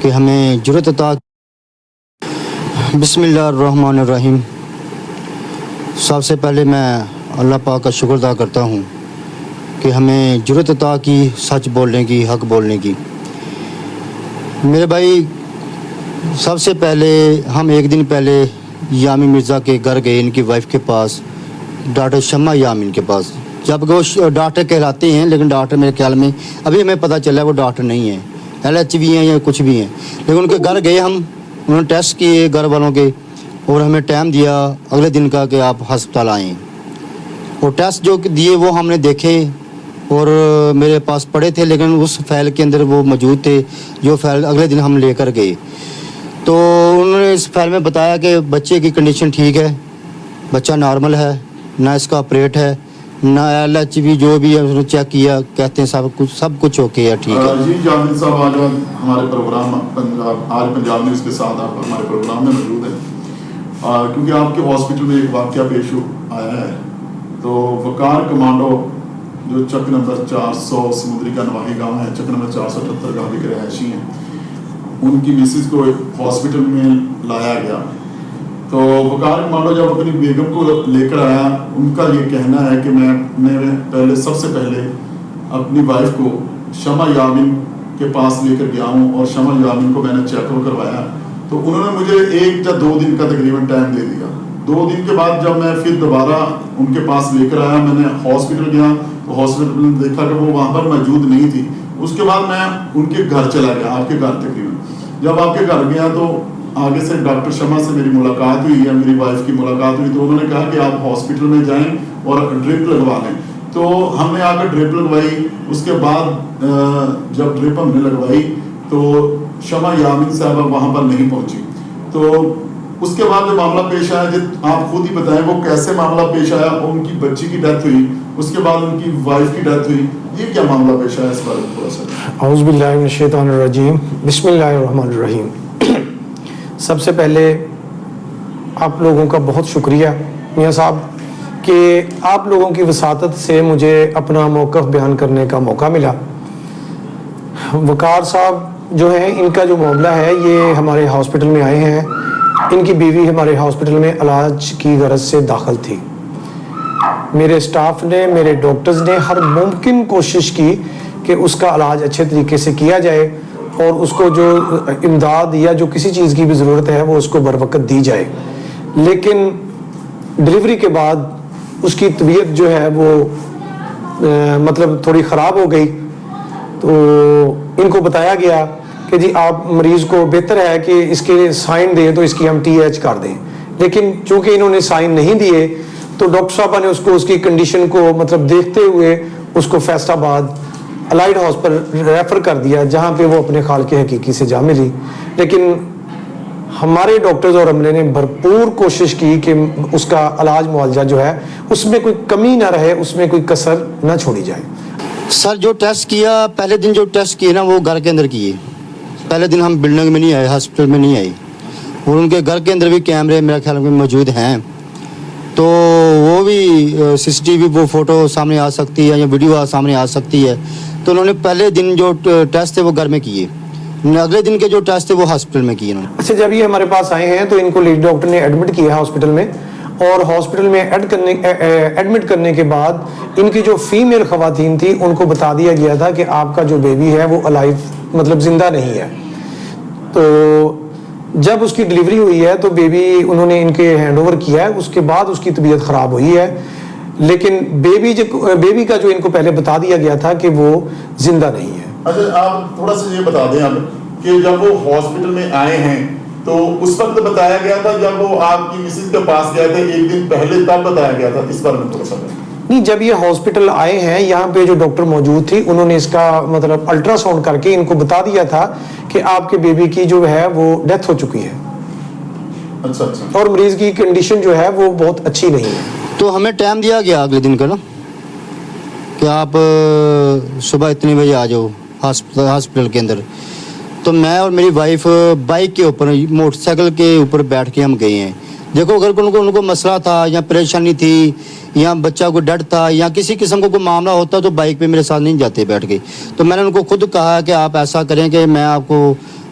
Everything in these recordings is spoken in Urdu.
کہ ہمیں جرأت عطا. بسم اللہ الرحمن الرحیم. سب سے پہلے میں اللہ پاک کا شکر ادا کرتا ہوں کہ ہمیں جرأت عطا کی سچ بولنے کی، حق بولنے کی. میرے بھائی، سب سے پہلے ہم ایک دن پہلے یامین مرزا کے گھر گئے، ان کی وائف کے پاس، ڈاکٹر شمع یامین کے پاس. جب وہ ڈاکٹر کہلاتے ہیں لیکن ڈاکٹر میرے خیال میں ابھی ہمیں پتہ چلا وہ ڈاکٹر نہیں ہیں، LH بھی ہیں یا کچھ بھی ہیں. لیکن ان کے گھر گئے ہم، انہوں نے ٹیسٹ کیے گھر والوں کے، اور ہمیں ٹائم دیا اگلے دن کا کہ آپ ہسپتال آئیں. اور ٹیسٹ جو دیے وہ ہم نے دیکھے اور میرے پاس پڑے تھے، لیکن اس فائل کے اندر وہ موجود تھے جو فائل اگلے دن ہم لے کر گئے. تو انہوں نے اس فائل میں بتایا کہ بچے کی کنڈیشن ٹھیک ہے، بچہ نارمل ہے، نہ اس کا آپریٹ ہے، نہ LH بھی جو بھی ہے، انہوں نے چیک کیا، کہتے ہیں سب کچھ اوکے ہے، ٹھیک ہے. جی جاوید صاحب، آج ہمارے پروگرام آج پنجاب نیوز کے ساتھ آپ ہمارے پروگرام میں موجود ہیں کیونکہ آپ کے ہاسپٹل میں ایک واقعہ پیش آیا ہے. تو وقار کمانڈو جو چک نمبر 400 سمندری کا نواحی گاؤں ہے، چک نمبر 478 گاؤں کے رہائشی ہیں، ان کی مسز کو ہاسپٹل میں لایا گیا. تو وقار کمانڈو جب اپنی بیگم کو لے کر آیا، ان کا یہ کہنا ہے کہ میں سب سے پہلے اپنی وائف کو شمع یامین کے پاس لے کر گیا ہوں اور شمع یامین کو میں نے چیک اپ کروایا. تو انہوں نے مجھے 1 یا 2 دن کا تقریباً ٹائم دے دیا. 2 دن کے بعد جب میں پھر دوبارہ ان کے پاس لے کر آیا، میں نے ہاسپٹل گیا تو ہاسپٹل میں دیکھا کہ وہ وہاں پر موجود نہیں تھی. اس کے بعد میں ان کے گھر چلا گیا، آپ کے گھر تقریباً. جب آپ کے گھر گیا تو آگے سے ڈاکٹر شمع سے میری ملاقات ہوئی ہے، میری وائف کی ملاقات ہوئی. تو انہوں نے کہا کہ آپ ہاسپٹل میں جائیں اور ڈرپ لگوا لیں. تو ہم نے آ کر ڈرپ لگوائی. اس کے بعد جب ڈرپ ہم نے لگوائی تو شمع یامین صاحبہ وہاں پر نہیں پہنچی. تو اس کے بعد جو معاملہ پیش آیا، جب آپ خود ہی بتائیں وہ کیسے معاملہ پیش آیا. ان کی بچی کی ڈیتھ ہوئی، اس کے بعد ان کی وائف کی ڈیتھ ہوئی. یہ کیا معاملہ پیش آیا، اس بارے میں تھوڑا سا. اعوذ باللہ من الشیطان الرجیم، بسم اللہ الرحمن الرحیم. سب سے پہلے آپ لوگوں کا بہت شکریہ میاں صاحب کہ آپ لوگوں کی وساطت سے مجھے اپنا موقف بیان کرنے کا موقع ملا. وقار صاحب جو ہیں، ان کا جو معاملہ ہے، یہ ہمارے ہاسپٹل میں آئے ہیں. ان کی بیوی ہمارے ہاسپٹل میں علاج کی غرض سے داخل تھی. میرے سٹاف نے، میرے ڈاکٹرز نے ہر ممکن کوشش کی کہ اس کا علاج اچھے طریقے سے کیا جائے اور اس کو جو امداد یا جو کسی چیز کی بھی ضرورت ہے وہ اس کو بروقت دی جائے. لیکن ڈلیوری کے بعد اس کی طبیعت جو ہے وہ مطلب تھوڑی خراب ہو گئی. تو ان کو بتایا گیا کہ جی آپ مریض کو بہتر ہے کہ اس کے سائن دیں تو اس کی ہم TH کر دیں. لیکن چونکہ انہوں نے سائن نہیں دیے تو ڈاکٹر صاحبہ نے اس کو، اس کی کنڈیشن کو مطلب دیکھتے ہوئے اس کو فیصل آباد الائڈ ہاسپٹل ریفر کر دیا، جہاں پہ وہ اپنے خالق حقیقی سے جا ملی. لیکن ہمارے ڈاکٹرز اور عملے نے بھرپور کوشش کی کہ اس کا علاج معالجہ جو ہے اس میں کوئی کمی نہ رہے، اس میں کوئی کسر نہ چھوڑی جائے. سر جو ٹیسٹ کیا، پہلے دن جو ٹیسٹ کیے نا وہ گھر کے اندر کیے. پہلے دن ہم بلڈنگ میں نہیں آئے، ہاسپٹل میں نہیں آئے، اور ان کے گھر کے اندر بھی کیمرے میرے خیال میں موجود ہیں. تو وہ بھی CCTV وہ فوٹو سامنے آ سکتی ہے یا ویڈیو سامنے آ سکتی ہے. تو انہوں نے پہلے دن جو ٹیسٹ تھے وہ گھر میں کیے، اگلے دن کے جو ٹیسٹ تھے وہ ہاسپٹل میں کیے انہوں نے. اچھا، جب یہ ہمارے پاس آئے ہیں تو ان کو لیڈ ڈاکٹر نے ایڈمٹ کیا ہاسپٹل میں، اور ہاسپٹل میں ایڈمٹ کرنے کے بعد ان کی جو فیمیل خواتین تھی ان کو بتا دیا گیا تھا کہ آپ کا جو بیبی ہے وہ الائیو مطلب زندہ نہیں ہے. تو جب اس کی ڈلیوری ہوئی ہے تو بیبی انہوں نے ان کے ہینڈ اوور کیا ہے، اس کے بعد اس کی طبیعت خراب ہوئی ہے. لیکن بیبی کا جو ان کو پہلے بتا دیا گیا تھا کہ وہ زندہ نہیں ہے. اچھا، آپ تھوڑا سا یہ بتا دیں اب کہ جب وہ ہاسپٹل میں آئے ہیں تو اس وقت بتایا گیا تھا، جب وہ آپ کی مسز کے پاس گئے تھے 1 دن پہلے تب بتایا گیا تھا، اس بارے میں تھوڑا سا نہیں. جب یہ ہاسپٹل آئے ہیں، یہاں پہ جو ڈاکٹر موجود تھی انہوں نے اس کا مطلب الٹرا ساؤنڈ کر کے ان کو بتا دیا تھا کہ آپ کے بیبی کی جو ہے وہ ڈیتھ ہو چکی ہے. اچھا، اور مریض کی کنڈیشن جو ہے وہ بہت اچھی نہیں ہے. تو ہمیں ٹائم دیا گیا اگلے دن کا نا کہ آپ صبح اتنے بجے آ جاؤ ہاسپٹل کے اندر. تو میں اور میری وائف بائک کے اوپر، موٹر سائیکل کے اوپر بیٹھ کے ہم گئے ہیں. دیکھو اگر ان کو مسئلہ تھا یا پریشانی تھی یا بچہ کو ڈر تھا یا کسی قسم کو کوئی معاملہ ہوتا تو بائک پہ میرے ساتھ نہیں جاتے بیٹھ کے. تو میں نے ان کو خود کہا کہ آپ ایسا کریں کہ میں آپ کو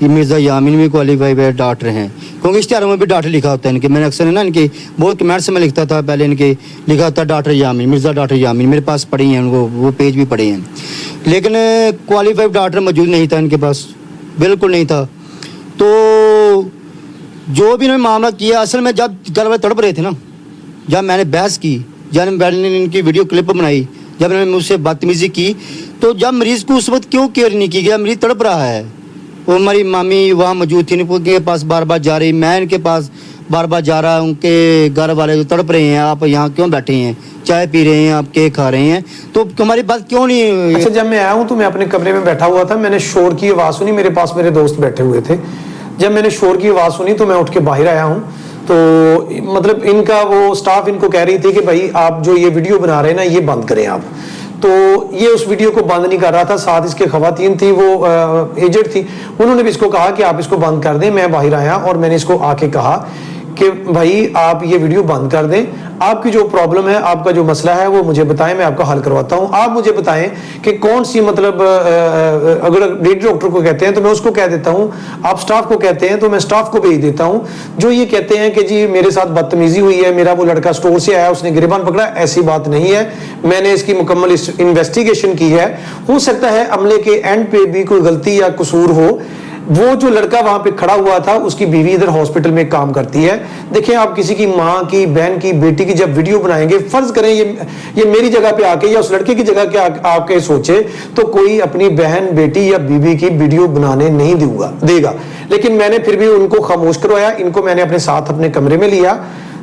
یہ مرزا یامین بھی کوالیفائڈ ڈاکٹر ہیں، کیونکہ اشتہاروں میں بھی ڈاکٹر لکھا ہوتا ہے ان کے. میں نے اکثر نا ان کے بہت کمنٹس میں لکھتا تھا پہلے، ان کے لکھا تھا ڈاکٹر یامین، مرزا ڈاکٹر یامین. میرے پاس پڑھی ہیں ان کو، وہ پیج بھی پڑھے ہیں، لیکن کوالیفائڈ ڈاکٹر موجود نہیں تھا ان کے پاس، بالکل نہیں تھا. تو جو بھی انہوں نے معاملہ کیا، اصل میں جب گھر والے تڑپ رہے تھے نا، جب میں نے بحث کی، جب میں نے ان کی ویڈیو کلپ بنائی، جب انہوں نے مجھ سے بدتمیزی کی، تو جب مریض کو اس وقت کیوں کیئر نہیں کی گیا؟ مریض تڑپ رہا ہے. وہ ہماری مامی وہاں موجود تھی، ان کے پاس بار بار جا رہی، میں ان کے پاس بار بار جا رہا. ان کے گھر والے جو تڑپ رہے ہیں، آپ یہاں کیوں بیٹھے ہیں، چائے پی رہے ہیں، آپ کیک کھا رہے ہیں، تو ہماری بات کیوں نہیں؟ اچھا، جب میں آیا ہوں تو میں اپنے کمرے میں بیٹھا ہوا تھا، میں نے شور کی آواز سنی، میرے پاس میرے دوست بیٹھے ہوئے تھے. جب میں نے شور کی آواز سنی تو میں اٹھ کے باہر آیا ہوں. تو مطلب ان کا وہ سٹاف ان کو کہہ رہی تھی کہ بھائی آپ جو یہ ویڈیو بنا رہے ہیں نا، یہ بند کریں آپ. تو یہ اس ویڈیو کو بند نہیں کر رہا تھا. ساتھ اس کے خواتین تھی، وہ ایجڈ تھی، انہوں نے بھی اس کو کہا کہ آپ اس کو بند کر دیں. میں باہر آیا اور میں نے اس کو آ کے کہا کہ بھائی آپ یہ ویڈیو بند کر دیں، آپ کی جو پرابلم ہے، آپ کا جو مسئلہ ہے وہ مجھے بتائیں، میں آپ کا حل کرواتا ہوں. آپ مجھے بتائیں کہ کون سی مطلب اگر لیڈی ڈاکٹر کو کہتے ہیں تو میں اس کو کہہ دیتا ہوں، آپ سٹاف کو کہتے ہیں تو میں سٹاف کو بھیج دیتا ہوں. جو یہ کہتے ہیں کہ جی میرے ساتھ بدتمیزی ہوئی ہے، میرا وہ لڑکا اسٹور سے آیا، اس نے گریبان پکڑا، ایسی بات نہیں ہے. میں نے اس کی مکمل انویسٹیگیشن کی ہے. ہو سکتا ہے عملے کے اینڈ پہ بھی کوئی غلطی یا قصور ہو. وہ جو لڑکا وہاں پہ کھڑا ہوا تھا، اس کی بیوی ادھر ہاسپٹل میں کام کرتی ہے. دیکھیں، آپ کسی کی ماں کی، بہن کی، بیٹی کی جب ویڈیو بنائیں گے، فرض کریں یہ میری جگہ پہ آ کے یا اس لڑکے کی جگہ کے آ کے سوچے، تو کوئی اپنی بہن، بیٹی یا بیوی کی ویڈیو بنانے نہیں دے گا. لیکن میں نے پھر بھی ان کو خاموش کروایا. ان کو میں نے اپنے ساتھ اپنے کمرے میں لیا.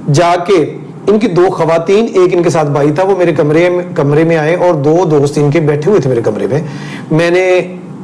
جا کے ان کی 2 خواتین، ایک ان کے ساتھ بھائی تھا، وہ میرے کمرے میں آئے اور 2 دوست ان کے بیٹھے ہوئے تھے میرے کمرے میں. میں نے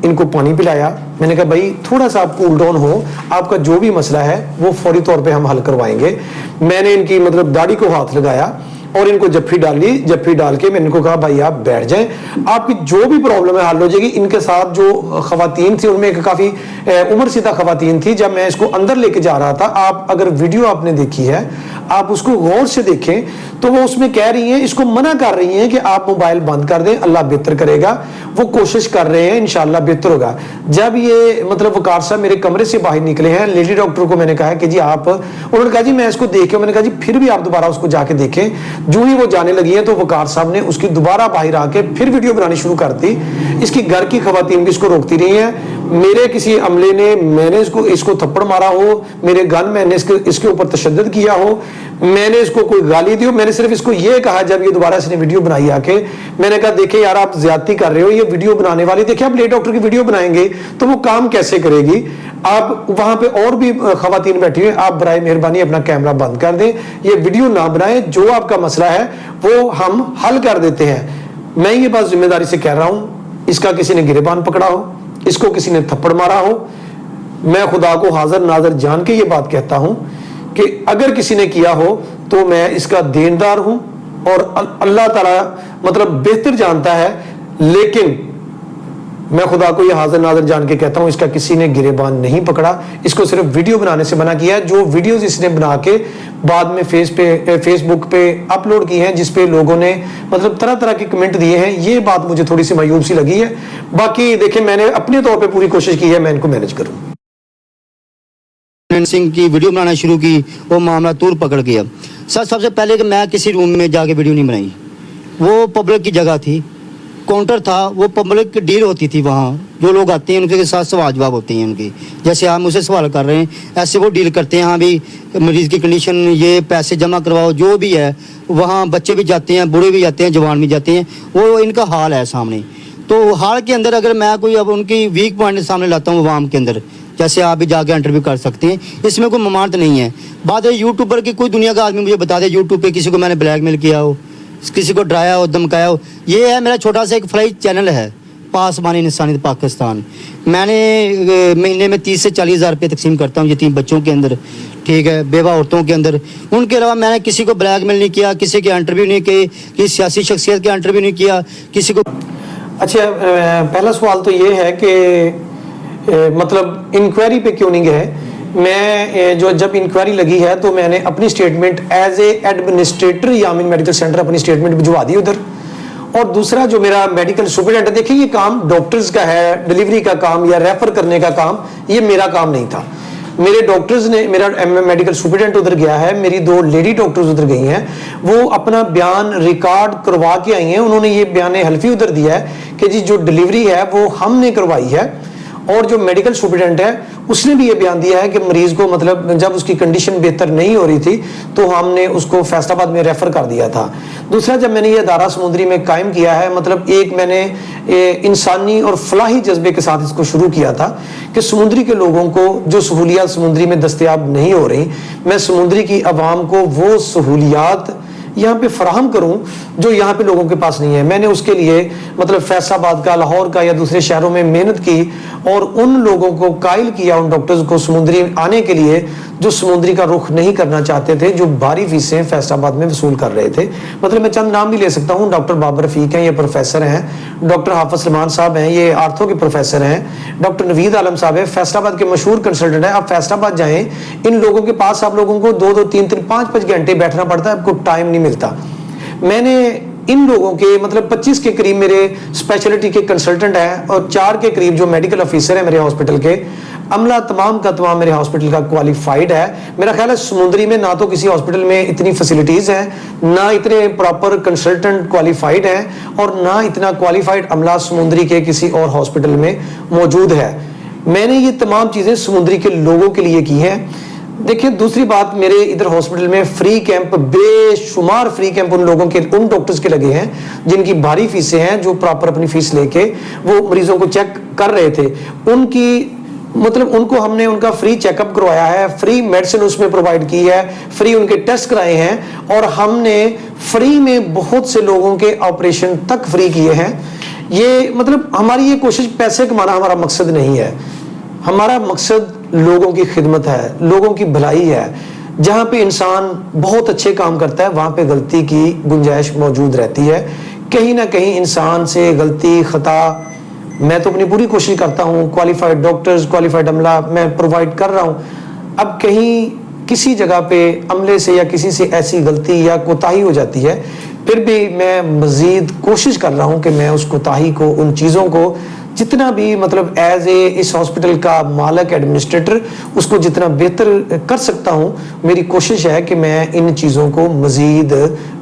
ان کو پانی پلایا. میں نے کہا بھائی تھوڑا سا آپ کول ڈاؤن ہو، آپ کا جو بھی مسئلہ ہے وہ فوری طور پہ ہم حل کروائیں گے. میں نے ان کی مطلب داڑھی کو ہاتھ لگایا اور ان کو جفی ڈالی. جفی ڈال کے میں نے ان کو کہا بھائی آپ بیٹھ جائیں، آپ کی جو بھی پرابلم ہے حل ہو جائے گی. ان کے ساتھ جو خواتین تھی، ان میں ایک کافی عمر سیدھا خواتین تھی. جب میں اس کو اندر لے کے جا رہا تھا، آپ اگر ویڈیو آپ نے دیکھی ہے، آپ اس کو غور سے دیکھیں تو وہ اس میں کہہ رہی ہیں، اس کو منع کر رہی ہیں کہ آپ موبائل بند کر دیں، اللہ بہتر کرے گا. وہ کوشش کر رہے ہیں، انشاءاللہ بہتر ہوگا. جب یہ مطلب وقار صاحب میرے کمرے سے باہر نکلے ہیں، لیڈی ڈاکٹر کو میں نے کہا کہ جی آپ، انہوں نے کہا جی میں اس کو دیکھیں. میں نے کہا جی پھر بھی آپ دوبارہ اس کو جا کے دیکھیں. جو ہی وہ جانے لگی ہیں تو وقار صاحب نے اس کی دوبارہ باہر آ کے پھر ویڈیو بنانی شروع کر دی. اس کی گھر کی خواتین بھی اس کو روکتی رہی ہیں. میرے کسی عملے نے، میں نے اس کو تھپڑ مارا ہو، میرے گن میں نے اس کے اوپر تشدد کیا ہو، میں نے اس کو کوئی گالی دی ہو، میں نے صرف اس کو یہ کہا جب یہ دوبارہ اس نے ویڈیو بنائی آ کے، میں نے کہا دیکھیں یار آپ زیادتی کر رہے ہو. یہ ویڈیو بنانے والی، دیکھیں آپ لیڈی ڈاکٹر کی ویڈیو بنائیں گے تو وہ کام کیسے کرے گی؟ آپ وہاں پہ اور بھی خواتین بیٹھی ہوئی، آپ برائے مہربانی اپنا کیمرہ بند کر دیں، یہ ویڈیو نہ بنائیں. جو آپ کا مسئلہ ہے وہ ہم حل کر دیتے ہیں. میں یہ بات ذمہ داری سے کہہ رہا ہوں. اس کا کسی نے گریبان پکڑا ہو، اس کو کسی نے تھپڑ مارا ہو، میں خدا کو حاضر ناظر جان کے یہ بات کہتا ہوں کہ اگر کسی نے کیا ہو تو میں اس کا دیندار ہوں اور اللہ تعالیٰ مطلب بہتر جانتا ہے. لیکن میں خدا کو یہ حاضر ناظر جان کے کہتا ہوں، اس کا کسی نے گریبان نہیں پکڑا. اس کو صرف ویڈیو بنانے سے منع کیا ہے. جو ویڈیوز اس نے بنا کے بعد میں فیس بک پہ اپلوڈ کی ہیں، جس پہ لوگوں نے مطلب طرح طرح کے کمنٹ دیے ہیں، یہ بات مجھے تھوڑی سی معیوب سی لگی ہے. باقی دیکھیں میں نے اپنے طور پہ پوری کوشش کی ہے میں ان کو مینج کروں. سنگھ کی ویڈیو بنانا شروع کی، وہ معاملہ طول پکڑ گیا. سب سے پہلے کہ میں کسی روم میں جا کے ویڈیو نہیں بنائی. وہ پبلک کی جگہ تھی، کاؤنٹر تھا، وہ پبلک ڈیل ہوتی تھی. وہاں جو لوگ آتے ہیں ان کے ساتھ سوال جواب ہوتے ہیں ان کی، جیسے آپ مجھ سے سوال کر رہے ہیں ایسے وہ ڈیل کرتے ہیں. ہاں بھی مریض کی کنڈیشن، یہ پیسے جمع کرواؤ، جو بھی ہے. وہاں بچے بھی جاتے ہیں، بوڑھے بھی جاتے ہیں، جوان بھی جاتے ہیں. وہ ان کا حال ہے سامنے. تو حال کے اندر اگر میں کوئی اب ان کی ویک پوائنٹ سامنے لاتا ہوں عوام کے اندر، جیسے آپ بھی جا کے انٹرویو کر سکتے ہیں، اس میں کوئی ممانعت نہیں ہے. بات ہے یوٹیوبر کی، کوئی دنیا کا آدمی مجھے بتا دے یوٹیوب پہ کسی کو میں نے بلیک میل کیا ہو، کسی کو ڈرایا ہو، دھمکایا ہو. یہ ہے میرا چھوٹا سا ایک فلائی چینل ہے، پاسبانی انسانیت پاکستان. میں نے مہینے میں 30 سے 40 ہزار روپے تقسیم کرتا ہوں یتیم بچوں کے اندر، ٹھیک ہے، بیوہ عورتوں کے اندر. ان کے علاوہ میں نے کسی کو بلیک میل نہیں کیا، کسی کے انٹرویو نہیں کیے، کسی سیاسی شخصیت کے انٹرویو نہیں کیا، کسی کو. اچھا، پہلا سوال تو یہ ہے کہ مطلب انکوائری پہ کیوں نہیں گئے؟ میں جب انکوائری لگی ہے تو میں نے اپنی statement as a administrator Yamin medical centre اپنی سٹیٹمنٹ بھجوا دی ادھر. اور دوسرا جو میرا میڈیکل سپرڈنٹ ہے، دیکھیں یہ کام ڈاکٹرز کا ہے، ڈلیوری کا کام یا ریفر کرنے کا کام، یہ میرا کام نہیں تھا. میرے ڈاکٹرز نے، میرا میڈیکل سپرڈنٹ ادھر گیا ہے، میری 2 لیڈی ڈاکٹرز ادھر گئی ہیں، وہ اپنا بیان ریکارڈ کروا کے آئی ہیں. انہوں نے یہ بیان حلفی ادھر دیا ہے کہ جی جو ڈلیوری ہے وہ ہم نے کروائی ہے. اور جو میڈیکل سپرڈنٹ ہے اس نے بھی یہ بیان دیا ہے کہ مریض کو مطلب جب اس کی کنڈیشن بہتر نہیں ہو رہی تھی تو ہم نے اس کو فیصل آباد میں ریفر کر دیا تھا. دوسرا جب میں نے یہ ادارہ سمندری میں قائم کیا ہے، مطلب ایک میں نے انسانی اور فلاحی جذبے کے ساتھ اس کو شروع کیا تھا کہ سمندری کے لوگوں کو جو سہولیات سمندری میں دستیاب نہیں ہو رہی، میں سمندری کی عوام کو وہ سہولیات یہاں پہ فراہم کروں جو یہاں پہ لوگوں کے پاس نہیں ہے. میں نے اس کے لیے مطلب فیصل آباد کا، لاہور کا یا دوسرے شہروں میں محنت کی اور ان لوگوں کو قائل کیا، ان ڈاکٹرز کو سمندری آنے کے لیے جو سمندری کا رخ نہیں کرنا چاہتے تھے، جو بھاری فیسیں فیصل آباد میں وصول کر رہے تھے. مطلب میں چند نام بھی لے سکتا ہوں. ڈاکٹر بابر رفیق ہیں، یہ پروفیسر ہیں. ڈاکٹر حافظ سلمان صاحب ہیں، یہ آرتھو کے پروفیسر ہیں. ڈاکٹر نوید عالم صاحب ہیں، فیصل آباد کے مشہور کنسلٹنٹ ہیں. آپ فیصل آباد جائیں، ان لوگوں کے پاس آپ لوگوں کو 2-2, 3-3, 5-5 گھنٹے بیٹھنا پڑتا ہے، آپ کو ٹائم نہیں ملتا. میں نے ان لوگوں کے مطلب 25 کے قریب میرے اسپیشلٹی کے کنسلٹنٹ ہیں اور 4 کے قریب جو میڈیکل آفیسر ہیں میرے ہاسپٹل کے. عملہ تمام کا تمام میرے ہاسپٹل کا کوالیفائڈ ہے. میرا خیال ہے سمندری میں نہ تو کسی ہاسپٹل میں اتنی فیسلٹیز ہیں، نہ اتنے پراپر کنسلٹنٹ کوالیفائڈ ہیں، اور نہ اتنا کوالیفائڈ عملہ سمندری کے کسی اور ہاسپٹل میں موجود ہے. میں نے یہ تمام چیزیں سمندری کے لوگوں کے لیے کی ہیں. دیکھیں دوسری بات، میرے ادھر ہاسپٹل میں فری کیمپ، بے شمار فری کیمپ ان لوگوں کے، ان ڈاکٹرز کے لگے ہیں جن کی بھاری فیسیں ہیں، جو پراپر اپنی فیس لے کے وہ مریضوں کو چیک کر رہے تھے. ان کی مطلب ان کو ہم نے ان کا فری چیک اپ کروایا ہے، فری میڈیسن اس میں پرووائڈ کی ہے، فری ان کے ٹیسٹ کرائے ہیں، اور ہم نے فری میں بہت سے لوگوں کے آپریشن تک فری کیے ہیں. یہ مطلب ہماری یہ کوشش پیسے کمانا ہمارا مقصد نہیں ہے. ہمارا مقصد لوگوں کی خدمت ہے، لوگوں کی بھلائی ہے. جہاں پہ انسان بہت اچھے کام کرتا ہے وہاں پہ غلطی کی گنجائش موجود رہتی ہے. کہیں نہ کہیں انسان سے غلطی، خطا، میں تو اپنی پوری کوشش کرتا ہوں، کوالیفائڈ ڈاکٹرز، کوالیفائڈ عملہ میں پرووائڈ کر رہا ہوں. اب کہیں کسی جگہ پہ عملے سے یا کسی سے ایسی غلطی یا کوتاہی ہو جاتی ہے، پھر بھی میں مزید کوشش کر رہا ہوں کہ میں اس کوتاہی کو، ان چیزوں کو جتنا بھی مطلب ایز اے اس ہاسپٹل کا مالک، ایڈمنسٹریٹر، اس کو جتنا بہتر کر سکتا ہوں، میری کوشش ہے کہ میں ان چیزوں کو مزید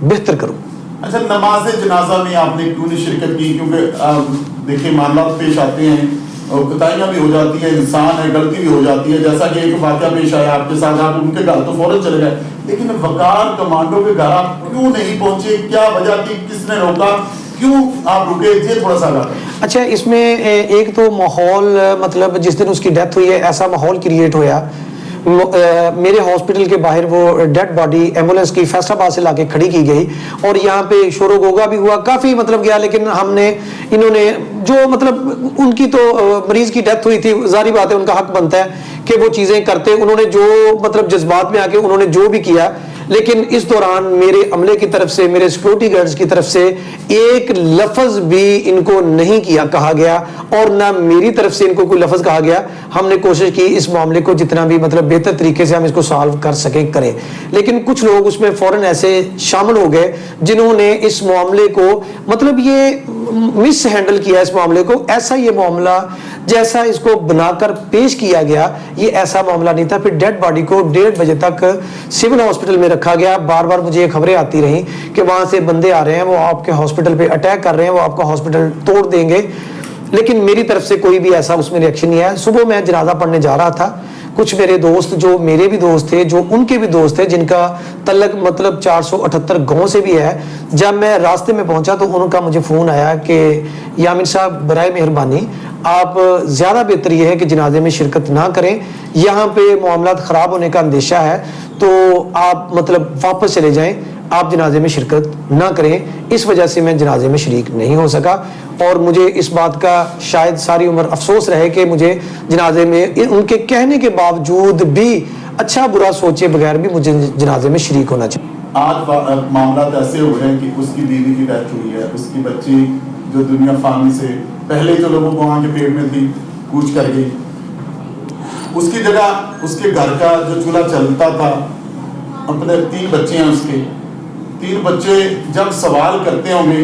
بہتر کروں. اچھا، نماز جنازہ میں آپ نے کیوں نہیں شرکت کی؟ کیونکہ دیکھیں معاملات پیش آتے ہیں اور کوتاہیاں بھی ہو جاتی ہیں، انسان ہے، غلطی بھی ہو جاتی ہے. جیسا کہ ایک واقعہ پیش آیا آپ کے ساتھ، آپ ان کے گھر تو فوراً چلے گئے، لیکن وقار کمانڈو کے گھر آپ کیوں نہیں پہنچے؟ کیا وجہ تھی؟ کس نے روکا؟ کیوں آپ رکے؟ یہ تھوڑا سا بات. اچھا، اس میں ایک تو ماحول، مطلب جس دن اس کی ڈیتھ ہوئی ہے ایسا ماحول کریٹ ہوا. میرے ہاسپٹل کے باہر وہ ڈیڈ باڈی ایمبولینس کی فیصل آباد سے لا کے کھڑی کی گئی اور یہاں پہ شور و گوگا بھی ہوا، کافی مطلب گیا. لیکن ہم نے، انہوں نے جو مطلب ان کی تو مریض کی ڈیتھ ہوئی تھی، ظاہری بات ہے ان کا حق بنتا ہے کہ وہ چیزیں کرتے. انہوں نے جو مطلب جذبات میں آ کے انہوں نے جو بھی کیا، لیکن اس دوران میرے عملے کی طرف سے، میرے سیکورٹی گارڈز کی طرف سے ایک لفظ بھی ان کو نہیں کہا گیا، اور نہ میری طرف سے ان کو کوئی لفظ کہا گیا. ہم نے کوشش کی اس معاملے کو جتنا بھی مطلب بہتر طریقے سے ہم اس کو سالو کر سکیں کریں، لیکن کچھ لوگ اس میں فوراً ایسے شامل ہو گئے جنہوں نے اس معاملے کو مطلب یہ مس ہینڈل کیا. اس معاملے کو ایسا، یہ معاملہ جیسا اس کو بنا کر پیش کیا گیا یہ ایسا معاملہ نہیں تھا. پھر ڈیڈ باڈی کو 1:30 بجے تک سول ہاسپٹل میں رکھا گیا. بار بار مجھے یہ خبریں آتی رہیں کہ وہاں سے بندے آ رہے ہیں، وہ آپ کے ہاسپٹل پہ اٹیک کر رہے ہیں، وہ آپ کا ہاسپٹل توڑ دیں گے، لیکن میری طرف سے کوئی بھی ایسا اس میں ریئیکشن نہیں آیا. صبح میں جنازہ پڑھنے جا رہا تھا، کچھ میرے دوست جو میرے بھی دوست تھے، جو ان کے بھی دوست تھے، جن کا تعلق مطلب 478 گاؤں سے بھی ہے، جب میں راستے میں پہنچا تو ان کا مجھے فون آیا کہ یامین صاحب برائے مہربانی آپ زیادہ بہتر یہ ہے کہ جنازے میں شرکت نہ کریں، یہاں پہ معاملات خراب ہونے کا اندیشہ ہے، تو آپ مطلب واپس چلے جائیں، آپ جنازے میں شرکت نہ کریں. اس وجہ سے میں جنازے میں شریک نہیں ہو سکا، اور مجھے اس بات کا شاید ساری عمر افسوس رہے کہ مجھے جنازے میں ان کے کہنے کے باوجود بھی اچھا برا سوچے بغیر بھی مجھے جنازے میں شریک ہونا چاہیے. آج معاملات ایسے ہو رہے ہیں کہ اس کی بیوی کی ڈیتھ ہوئی ہے، اس کی بچی جو دنیا فانی سے پہلے جو لوگوں کو وہاں کے پیٹ میں تھی کوچ کر گئی، اس کی جگہ اس کے گھر کا جو چولہا چلتا تھا، اپنے 3 بچے ہیں اس کے 3 بچے جب سوال کرتے ہوں گے